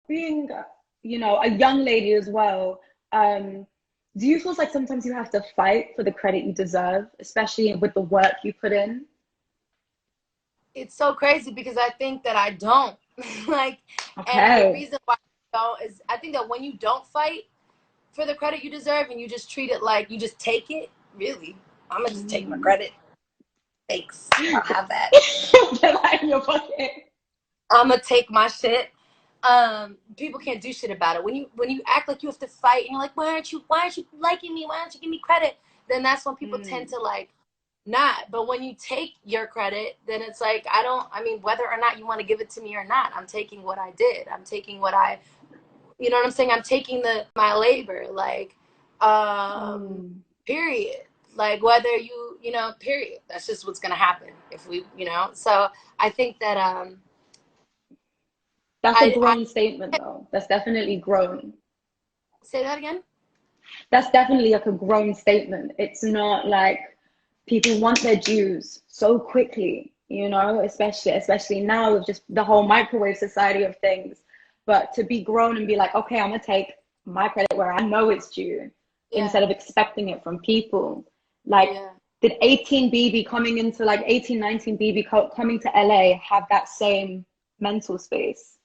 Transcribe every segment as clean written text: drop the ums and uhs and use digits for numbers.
being, you know, a young lady as well, do you feel like sometimes you have to fight for the credit you deserve, especially with the work you put in? It's so crazy because I think that I don't. Like, and the Okay. reason why I don't is I think that when you don't fight for the credit you deserve and you just treat it like you just take it, really, I'm gonna just take my Mm. credit. Thanks. I'll have that. Put that in your pocket. I'm gonna take my shit. People can't do shit about it. When you act like you have to fight and you're like, why aren't you liking me? Why don't you give me credit? Then that's when people tend Mm. to like not. But when you take your credit, then it's like I mean, whether or not you want to give it to me or not, I'm taking what I did. I'm taking what I you know what I'm saying? I'm taking my labor, like, Mm. period. Like whether you know, period. That's just what's gonna happen if we, you know. So I think that That's a I grown statement, though. That's definitely grown. say that again. That's definitely like a grown statement. It's not like people want their dues so quickly, you know, especially now with just the whole microwave society of things. But to be grown and be like, okay, I'm gonna take my credit where I know it's due Yeah, instead of expecting it from people. Like, yeah. did 18 BB coming into like 18, 19 BB coming to LA have that same mental space?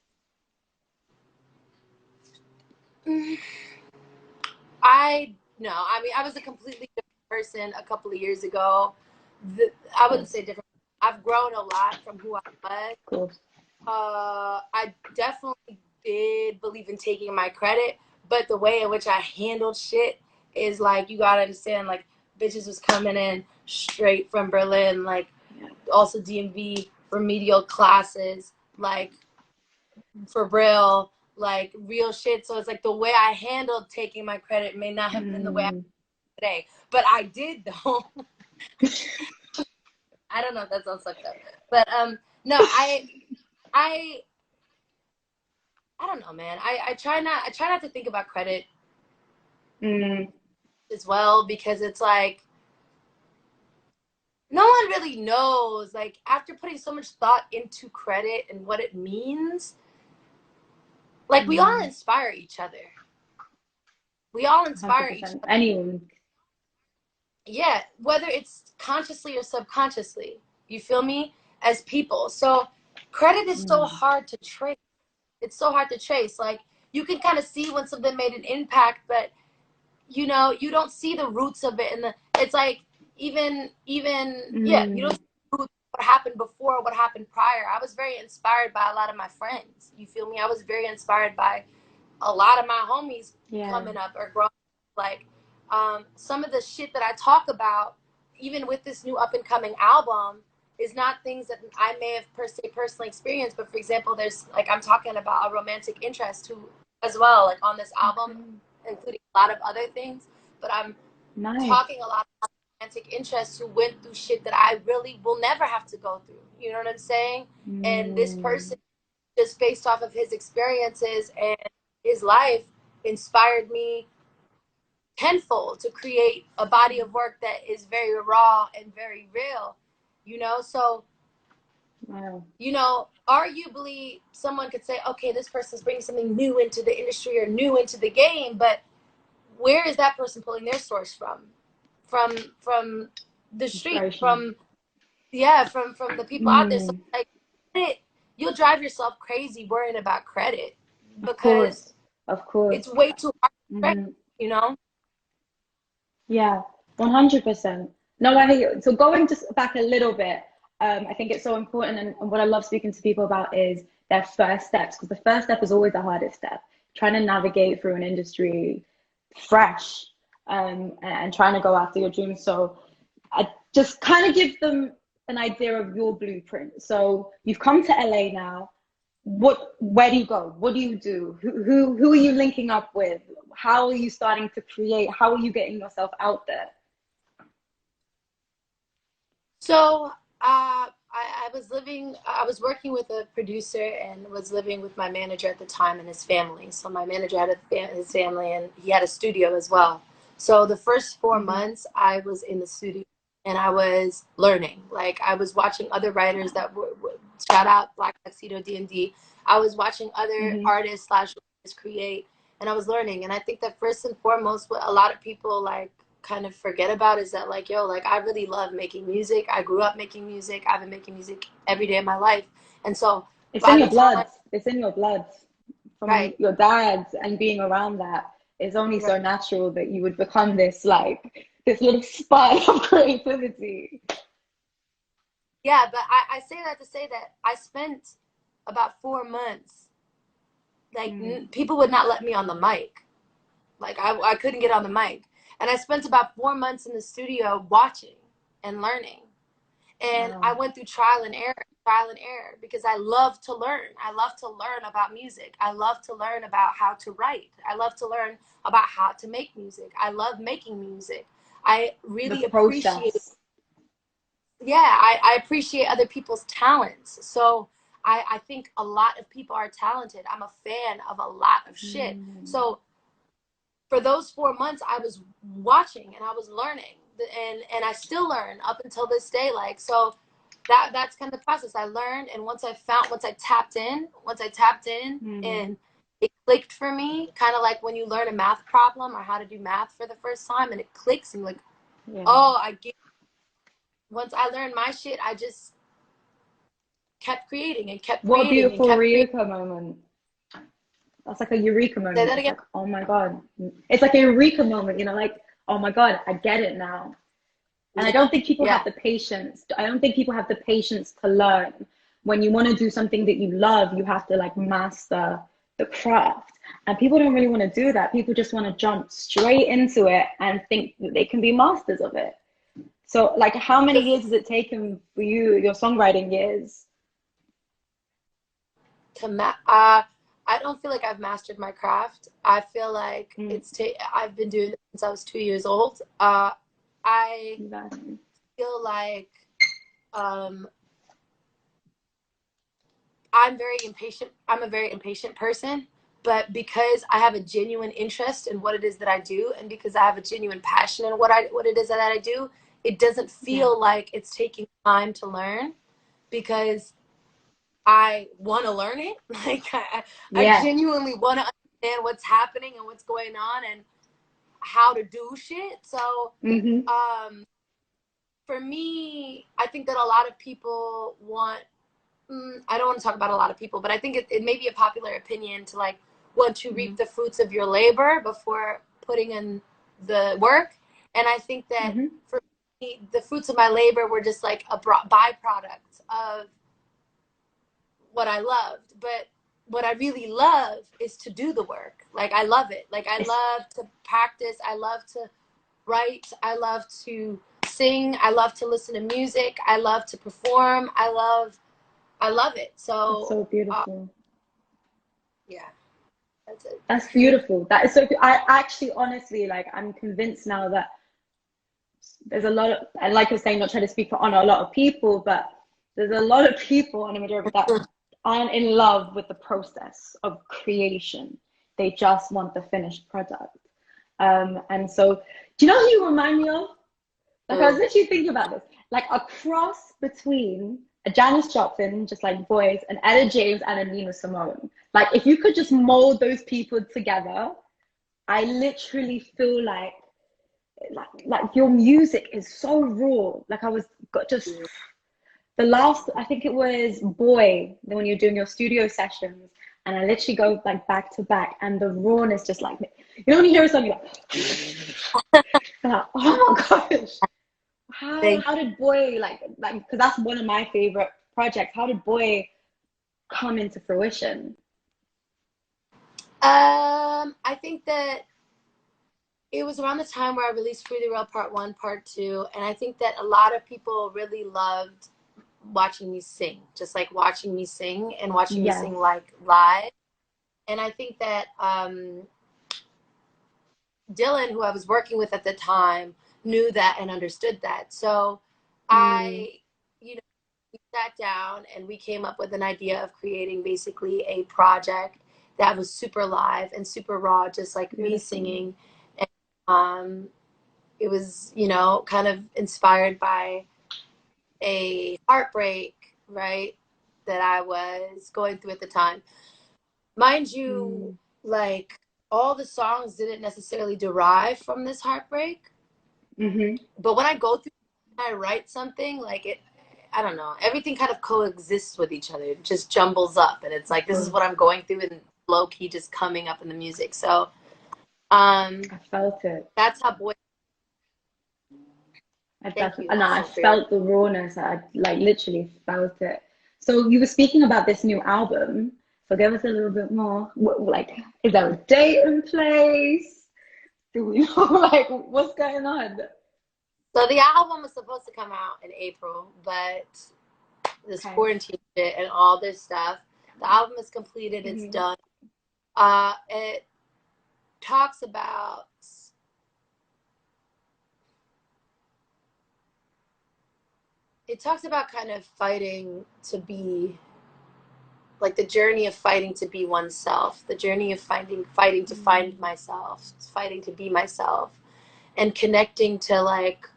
Mm, I no. I mean, I was a completely different person a couple of years ago. I Of wouldn't course, say different. I've grown a lot from who I was. of course. I definitely did believe in taking my credit, but the way in which I handled shit is like you gotta understand. Like bitches was coming in straight from Berlin, like Yeah. also DMV remedial classes, like for real, like real shit. So it's like the way I handled taking my credit may not have been the way I Mm. today, but I did though. I don't know if that sounds fucked up, but no, I I don't know, man. I try not to think about credit Mm. as well because it's like no one really knows. Like after putting so much thought into credit and what it means, like we all Mm. inspire each other. We all inspire each 100%. other. Anyone. Yeah, whether it's consciously or subconsciously. You feel me? As people. So credit is so Mm. hard to trace. It's so hard to trace. Like you can kind of see when something made an impact, but you know, you don't see the roots of it and it's like even yeah, you don't Mm. see the roots of what happened before, what happened prior. I was very inspired by a lot of my friends. You feel me? I was very inspired by a lot of my homies Yeah. coming up or growing up. Like some of the shit that I talk about, even with this new up and coming album, is not things that I may have per se personally experienced. But for example, there's like I'm talking about a romantic interest who as well, like on this album, Okay. including a lot of other things. But I'm Nice. talking a lot about romantic interests who went through shit that I really will never have to go through. You know what I'm saying? And this Mm. person, just based off of his experiences and his life, inspired me tenfold to create a body of work that is very raw and very real. You know, so Wow. you know, arguably someone could say, okay, this person's bringing something new into the industry or new into the game, but where is that person pulling their source from? From the street, Inspiration. from the people out there. So Mm. like you'll drive yourself crazy worrying about credit Of because course. Of it's course. way too hard to trace, Hmm. you know? Yeah, 100%. No, I hear you. So going just back a little bit, I think it's so important, and what I love speaking to people about is their first steps, because the first step is always the hardest step. Trying to navigate through an industry fresh, and trying to go after your dreams. So I just kind of give them an idea of your blueprint. So you've come to LA now. Where do you go? What do you do? Who are you linking up with? How are you starting to create? How are you getting yourself out there? So I was working with a producer and was living with my manager at the time and his family. So my manager had his family and he had a studio as well. So the first four Hmm. months I was in the studio and I was learning. Like I was watching other writers that shout out Black Tuxedo D&D. I was watching other Hmm. artists slash create, and I was learning. And I think that first and foremost, what a lot of people like kind of forget about is that like, yo, like I really love making music. I grew up making music. I've been making music every day of my life. And so It's in by your the time, blood. It's in your blood from right, your dad and being around that. It's only right. so natural that you would become this like this little spark of creativity. Yeah, but I say that to say that I spent about 4 months, like Mm. people would not let me on the mic. Like I couldn't get on the mic. And I spent about 4 months in the studio watching and learning. And I Wow. went through trial and error, because I love to learn. I love to learn about music. I love to learn about how to write. I love to learn about how to make music. I love making music. I The really appreciate, process. yeah, I appreciate other people's talents. So I think a lot of people are talented. I'm a fan of a lot of shit. Mm. So for those 4 months, I was watching and I was learning, and I still learn up until this day. Like, so that's kind of the process. I learned, and once I tapped in, Mm. and it clicked for me, kind of like when you learn a math problem or how to do math for the first time, and it clicks, and you're like, Yeah. oh, I get. Once I learned my shit, I just kept creating and kept What a creating and beautiful kept creating. eureka moment. That's like a eureka Say moment. that It's again. like, oh my God. It's like a eureka moment, like, oh my God, I get it now. And I Yeah, don't think people yeah. have the patience. I don't think people have the patience to learn. When you want to do something that you love, you have to like master the craft. And people don't really want to do that. People just want to jump straight into it and think that they can be masters of it. So, like, how many The years has it taken for you, your songwriting years? to I don't feel like I've mastered my craft. I feel like Mm, I've been doing it since I was 2 years old. I exactly. feel like um, I'm a very impatient person, but because I have a genuine interest in what it is that I do, and because I have a genuine passion in what it is that I do, it doesn't Yeah. feel like it's taking time to learn, because I want to learn it. Like I Yeah. genuinely want to understand what's happening and what's going on and how to do shit. So Hmm. um, for me, I think that a lot of people want. I don't want to talk about a lot of people, but I think it may be a popular opinion to like want to Hmm. reap the fruits of your labor before putting in the work. And I think that Hmm. for me, the fruits of my labor were just like a byproduct of what I loved. But what I really love is to do the work. Like I love it. Like I It's love to practice. I love to write. I love to sing. I love to listen to music. I love to perform. I love it. that's So so beautiful. yeah, that's it. That's beautiful. That is so. I actually, honestly, like, I'm convinced now that there's a lot of, and like you're saying, not trying to speak for on a lot of people, but there's a lot of people, and a majority that aren't in love with the process of creation. They just want the finished product. And so, do you know who you remind me of? Like, I was Mm. literally thinking about this, like a cross between a Janis Joplin, just like voice, and Etta James and a Nina Simone. Like, if you could just mold those people together, I literally feel like your music is so raw. Like I was got just the last, I think it was Boy, when you're doing your studio sessions, and I literally go like back to back, and the rawness just like, when you hear a song, you're like, oh my gosh, Thank how did Boy like because that's one of my favorite projects. How did Boy come into fruition? I think that it was around the time where I released Free the Real Part One, Part Two, and I think that a lot of people really loved watching me sing, just like watching me sing and watching me Yes. sing like live. And I think that Dylan, who I was working with at the time, knew that and understood that. So Mm, I, you know, we sat down and we came up with an idea of creating basically a project that was super live and super raw, just like me beautiful. singing. And it was, kind of inspired by a heartbreak, right? that I was going through at the time. Mind you, like all the songs didn't necessarily derive from this heartbreak. But when I go through, I write something like it, I don't know, everything kind of coexists with each other. It just jumbles up, and it's like this is what I'm going through, and low key just coming up in the music. So, I felt it. that's how boy. Thank you. And That's I so fair. felt the rawness. I like literally felt it. So you were speaking about this new album. So give us a little bit more. Like, is there a date in place? Do we know like what's going on? So the album was supposed to come out in April, but this quarantine shit and all this stuff. The album is completed. It's done. It talks about kind of fighting to be, like, the journey of fighting to be oneself, the journey of fighting to find myself, fighting to be myself, and connecting to like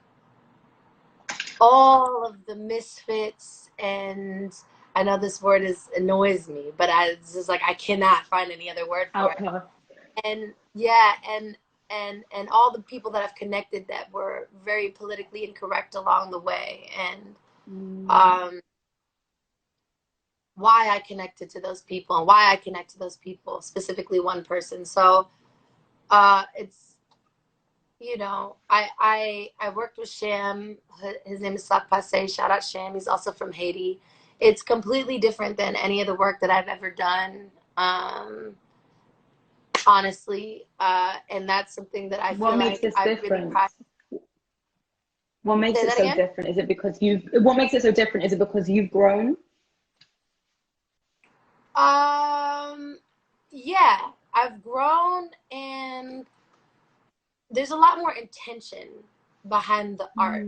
all of the misfits. And I know this word annoys me, but it's just like I cannot find any other word for it. And yeah, and all the people that I've connected that were very politically incorrect along the way, and why I connected to those people and why I connect to those people, specifically one person. So it's, you know, I worked with Sham. His name is Sak Passe. Shout out Sham. He's also from Haiti. It's completely different than any of the work that I've ever done, honestly. And that's something that I feel like I've really practiced. What makes it so different? Is it because what makes it so different? Is it because you've grown? Yeah, I've grown, and there's a lot more intention behind the art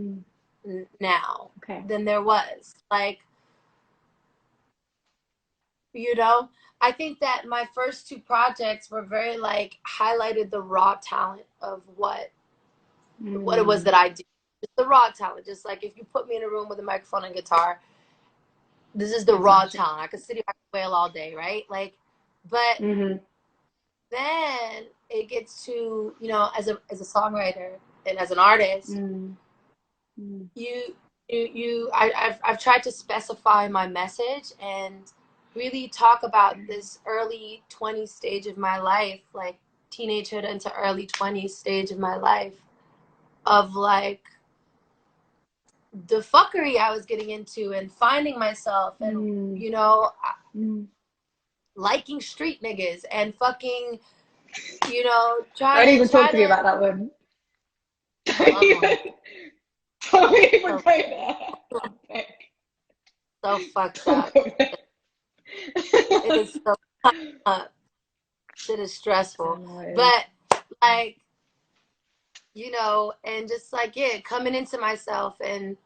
now than there was. Like, you know, I think that my first two projects were very like highlighted the raw talent of what it was that I do. Just the raw talent. Just like if you put me in a room with a microphone and guitar, this is the raw talent. I could sit here, I could wail all day, right? Like, but then it gets to, you know, as a songwriter and as an artist, I've tried to specify my message and really talk about this early 20s stage of my life, like teenagehood into early 20s stage of my life, of like the fuckery I was getting into and finding myself, and you know, liking street niggas and fucking, you know, Don't even talk to me about that one. Don't even go there. So fucked up. It is so fucked up. Shit is stressful. But like, you know, and just like, yeah, coming into myself and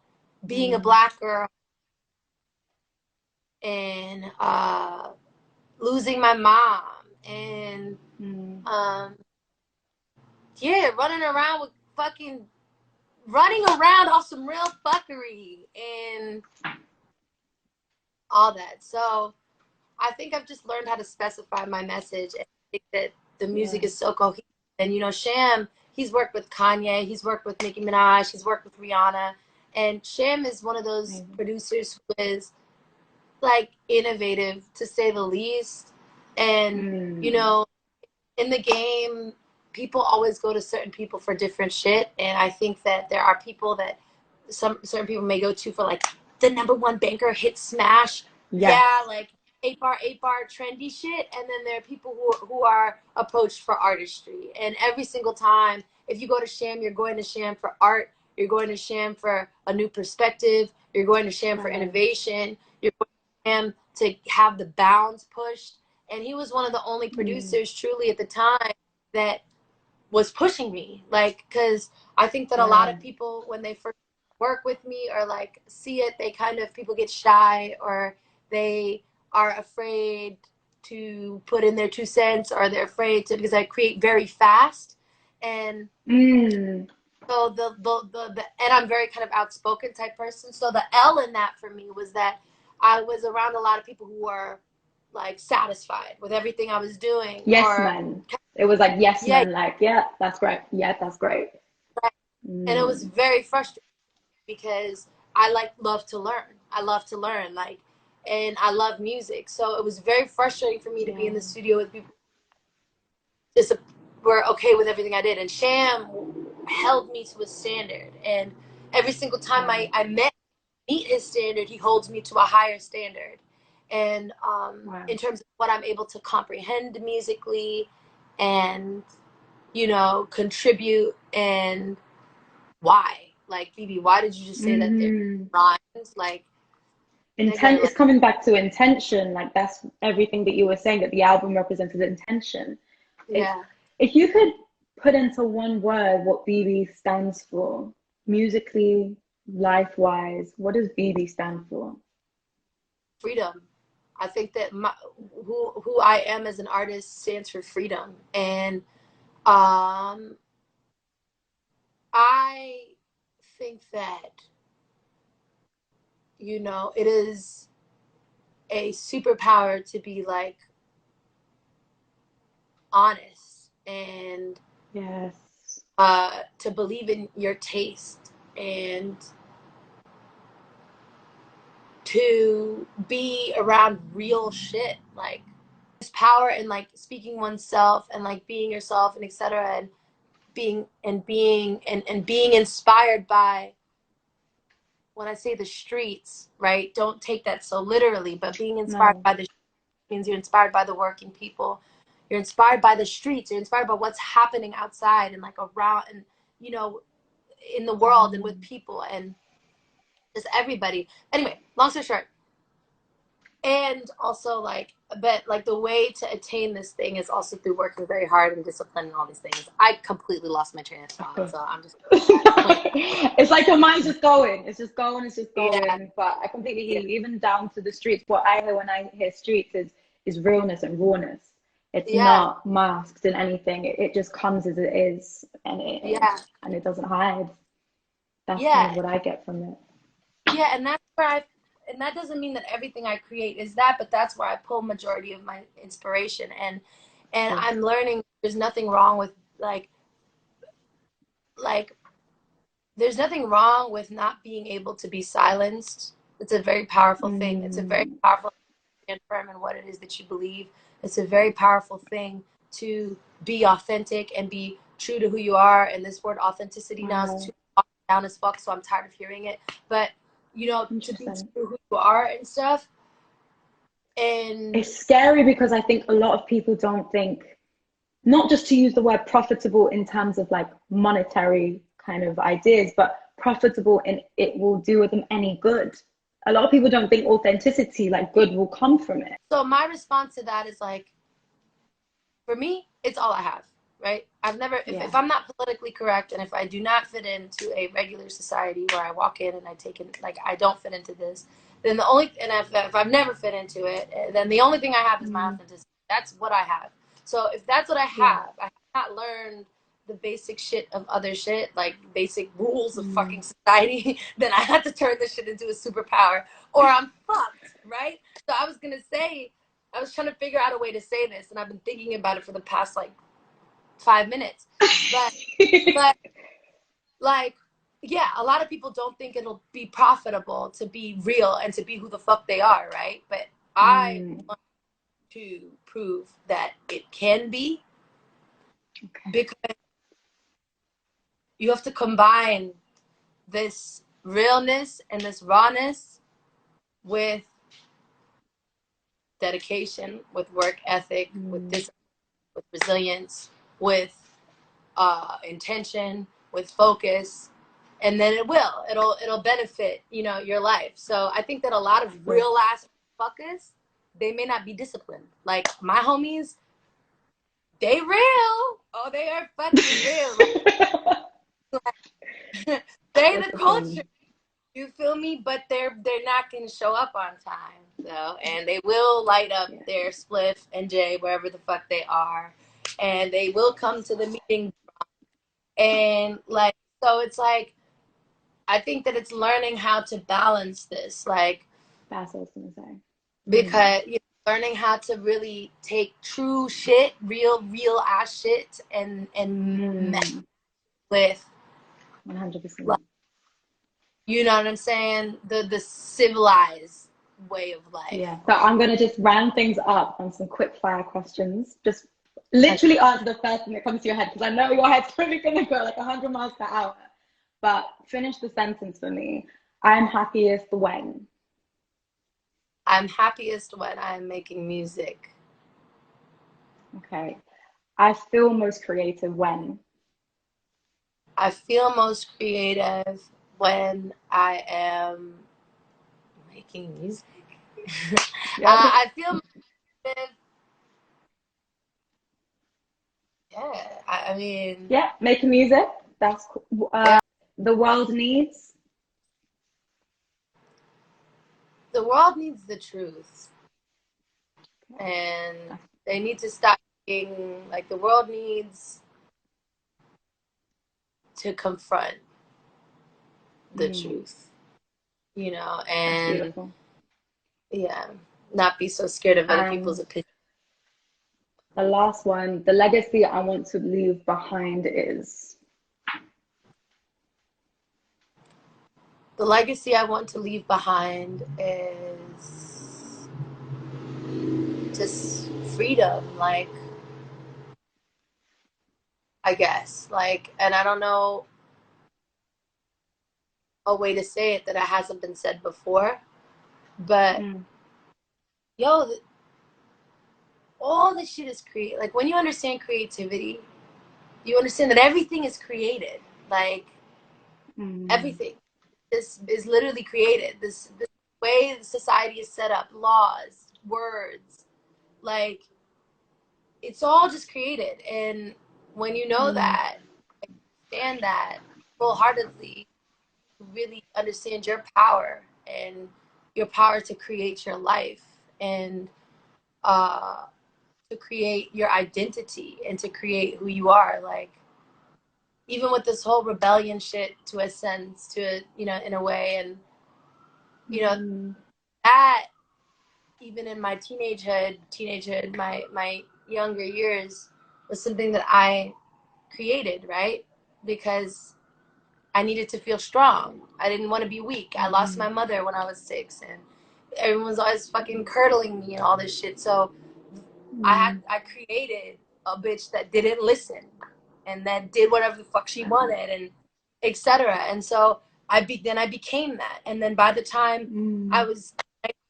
being a Black girl and losing my mom and yeah, running around off some real fuckery and all that. So I think I've just learned how to specify my message, and I think that the music is so cohesive. And you know, Sham, he's worked with Kanye, he's worked with Nicki Minaj, he's worked with Rihanna, and Sham is one of those producers who is like innovative to say the least. And you know, in the game, people always go to certain people for different shit, and I think that there are people that certain people may go to for like the #1 banker hit smash, like 8-bar trendy shit, and then there are people who are approached for artistry. And every single time, if you go to Sham, you're going to Sham for art, you're going to Sham for a new perspective, you're going to Sham for innovation, you're going to Sham to have the bounds pushed. And he was one of the only producers truly at the time that was pushing me, like, because I think that a lot of people, when they first work with me or like see it, they kind of, people get shy, or they are afraid to put in their 2 cents, or they're afraid to, because I create very fast. And so the and I'm very kind of outspoken type person. So the L in that for me was that I was around a lot of people who were like satisfied with everything I was doing. Yes, Or man. It was like yes, yeah, man. Like, yeah, that's great. Yeah, that's great. and it was Mm. very frustrating because I like love to learn. I love to learn, like, and I love music. So it was very frustrating for me to be Yeah. in the studio with people just were okay with everything I did. And Sham held me to a standard, and every single time Wow. I meet his standard, he holds me to a higher standard. And Wow. in terms of what I'm able to comprehend musically, and you know, contribute, and why. Like, Bibi, why did you just say that there Hmm. rhymes? Like, nigga, Intent is like, coming back to intention. Like that's everything that you were saying that the album represented intention. If yeah. if you could put into one word what BB stands for, musically, life-wise, what does BB stand for? Freedom. I think that who I am as an artist stands for freedom. And um, I think that, you know, it is a superpower to be like honest, and Yes. to believe in your taste, and to be around real shit. Like, there's power in like speaking oneself and like being yourself and etc. And being inspired by, when I say the streets, right? Don't take that so literally, but being inspired No. by the means you're inspired by the working people. You're inspired by the streets. You're inspired by what's happening outside and like around, and you know, in the world and with Mm. people and just everybody. Anyway, long story short, and also like, but like the way to attain this thing is also through working very hard and discipline and all these things. I completely lost my train of Of thought, course. so I'm just that. It's like your mind's just going. It's just going. It's just Yeah, going. But I completely yeah, hear you. Even down to the streets. What I hear when I hear streets is realness and rawness. It's yeah, not masked in anything. It just comes as it is, yeah, and it doesn't hide. That's kind of yeah, what I get from it. yeah. And that's where and that doesn't mean that everything I create is that, but that's where I pull majority of my inspiration. Of And course. I'm learning there's nothing wrong with like there's nothing wrong with not being able to be silenced. It's a very powerful thing. It's a very Mm, powerful thing to stand firm in what it is that you believe. It's a very powerful thing to be authentic and be true to who you are. And this word authenticity now is wow. too down as fuck, so I'm tired of hearing it. But you know, to be true 100%. to who you are and stuff. And It's scary because I think a lot of people don't think, not just to use the word profitable in terms of like monetary kind of ideas, but profitable in it will do them any good. A lot of people don't think authenticity, like good, will come from it. so my response to that is like, for me, it's all I have, right? I've never, Yeah. if I'm not politically correct and if I do not fit into a regular society where I walk in and I take in, like, I don't fit into this, then the only, and if I've never fit into it, then the only thing I have is my Mm, authenticity. That's what I have. So if that's what yeah. I have not learned the basic shit of other shit, like basic rules of fucking Mm, society, then I have to turn this shit into a superpower or I'm fucked, right? So I was gonna say, I was trying to figure out a way to say this, and I've been thinking about it for the past like 5 minutes. But but like, yeah, a lot of people don't think it'll be profitable to be real and to be who the fuck they are, right? But I mm, want to prove that it can be, okay. because you have to combine this realness and this rawness with dedication, with work ethic, with Mm, discipline, with resilience, with intention, with focus, and then it'll benefit, you know, your life. So I think that a lot of of course. real ass fuckers, they may not be disciplined. Like my homies, they real. Oh, they are fucking real. Like, they the culture. Discipline. You feel me? But they're not gonna show up on time. So, and they will light up Yeah. their spliff and J wherever the fuck they are, and they will come to the meeting. And like, so it's like, I think that it's learning how to balance this. Like, That's what I was gonna say. because you know, learning how to really take true shit, real ass shit, and mess with 100%. like, you know what I'm saying, the civilized way of life. Yeah. So I'm gonna just round things up on some quick fire questions. Just literally answer the first thing that comes to your head because I know your head's probably gonna go like 100 miles per hour. But finish the sentence for me. I'm happiest when. I'm happiest when I'm making music. Okay. I feel most creative when. I feel most creative when I am making music. Yep. I feel most creative. Yeah, I mean, Yeah, making music. That's cool. yeah, The world needs. the world needs the truth, and they need to stop being like the world needs to confront the truth, you know, That's and beautiful. yeah, not be so scared of other people's And opinions. the last one, the legacy I want to leave behind is. The legacy I want to leave behind is just freedom, like, I guess, like, and I don't know a way to say it that it hasn't been said before, but Mm, yo, all this shit is create. Like when you understand creativity, you understand that everything is created. Like mm, everything, this is literally created. This way society is set up, laws, words, like it's all just created. And when you know mm, that, understand that full-heartedly, really understand your power and your power to create your life and uh, to create your identity and to create who you are. Like even with this whole rebellion shit, to a sense, to you know, in a way, and you know mm, that even in my teenagehood, my younger years was something that I created, right? Because I needed to feel strong. I didn't want to be weak. I lost mm, my mother when I was 6, and everyone was always fucking curdling me and all this shit. So mm. I created a bitch that didn't listen and that did whatever the fuck she wanted and etc. And so then I became that. And then by the time I Mm. was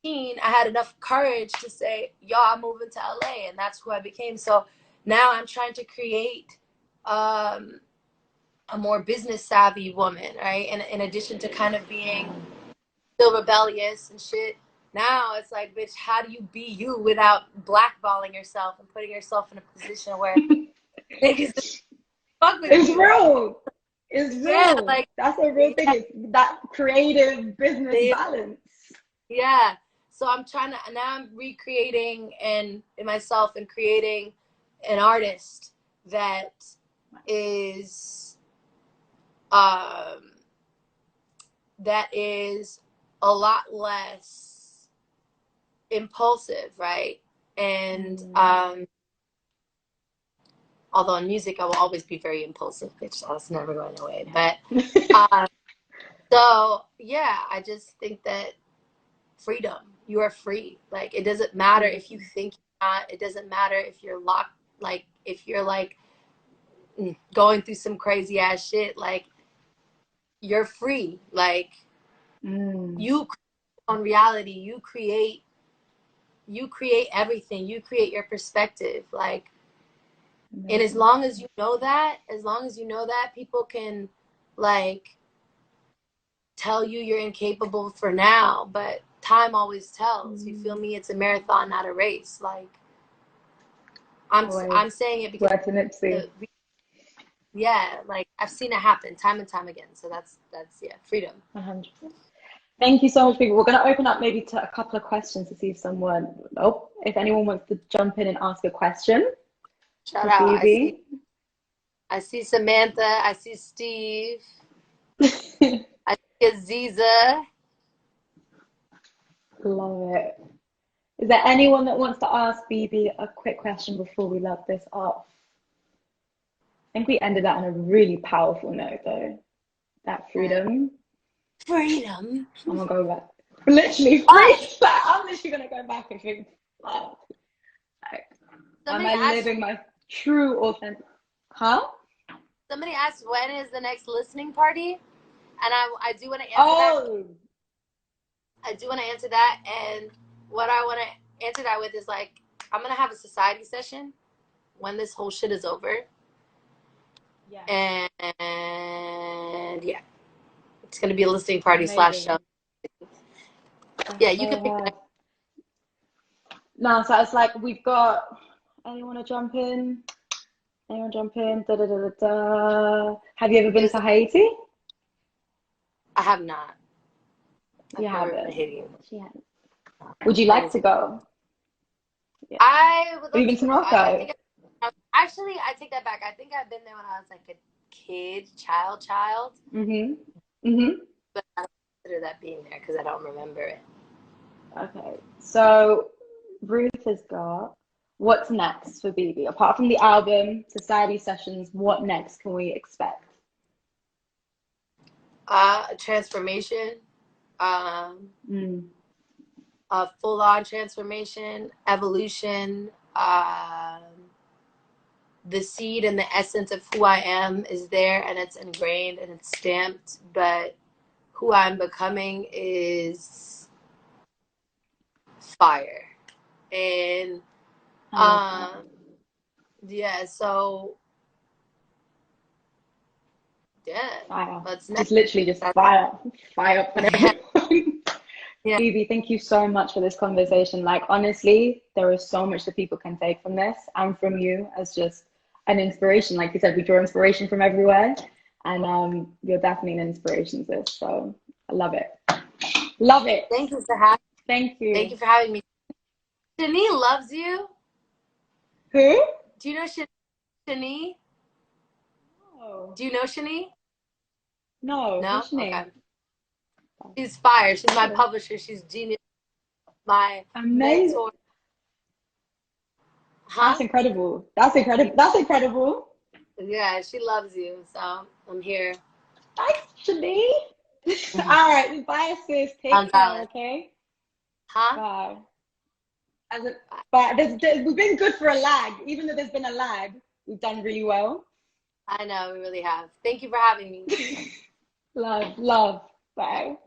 19, I had enough courage to say, "Yo, I'm moving to LA," and that's who I became. So now I'm trying to create um, a more business savvy woman, right? And in addition to kind of being Wow. still rebellious and shit. Now it's like, bitch, how do you be you without blackballing yourself and putting yourself in a position where niggas fuck with It's you? real. It's Yeah, real. like, That's a real thing. yeah, It's that creative business yeah. balance. Yeah. So I'm trying to now I'm recreating and in myself and creating an artist that is um that is a lot less impulsive, right? And Mm. although in music I will always be very impulsive, which that's never going away. Yeah. But um, so yeah, I just think that freedom, you are free. Like it doesn't matter if you Beautiful. think you're not. It doesn't matter if you're locked. Like if you're like going through some crazy ass shit. Like you're free. Like Mm. you on reality. You create everything. You create your perspective. Like and as Amazing. long as you know that, people can like tell you you're incapable for now, but time always tells. You feel Mm. me? It's a marathon, not a race. Like I'm Always. saying it because Word to Nipsey. the, yeah, like I've seen it happen time and time again. So that's yeah, freedom. 100%. Thank you so much, people. We're going to open up maybe to a couple of questions to see if anyone wants to jump in and ask a question Shout to out. Bibi. I see Samantha. I see Steve. I see Aziza. Love it. Is there anyone that wants to ask Bibi a quick question before we love this off? I think we ended that on a really powerful note, though. That freedom. Freedom. I'm gonna go back. Literally, free. I'm literally gonna go back and think, wow. Like, am I living my true authentic? Huh? Somebody asked when is the next listening party, and I do want to answer that. I do want to answer that, and what I want to answer that with is like I'm gonna have a society session when this whole shit is over. Yeah. And yeah, it's gonna be a listening party / show. Yeah, you can pick that. No, so it's like we've got. Anyone want to jump in? Anyone jump in? Da, da, da, da, da. Have you ever been to Haiti? I have not. You haven't. She hasn't. Would you like to go? Yeah. I would. Have you been to Morocco? Actually, I take that back. I think I've been there when I was like a kid, child. Mhm. But I don't consider that being there because I don't remember it. Okay, so Ruth has got. What's next for Bibi? Apart from the album, society sessions, what next can we expect? Transformation. A full-on transformation, evolution. The seed and the essence of who I am is there, and it's ingrained and it's stamped, but who I'm becoming is fire. And yeah, so yeah, fire. That's next. It's literally just fire for everyone. Yeah. Bibi, thank you so much for this conversation. Like, honestly, there is so much that people can take from this and from you as just an inspiration. Like you said, we draw inspiration from everywhere, and you're definitely an inspiration, sis. So I love it. Love it. Thank you for having me. Thank you. Thank you for having me. Shani loves you. Who? Do you know Shani? No. Do you know Shani? No. No? Who's Shani? Okay. She's fire. She's my publisher. She's genius. My mentor. Huh? That's incredible. That's incredible. That's incredible. Yeah, she loves you. So I'm here. Thanks, Shani. All right, bye, sis. Take care, okay? Huh? Bye. But we've been good for a lag. Even though there's been a lag, we've done really well. I know, we really have. Thank you for having me. Love. Bye.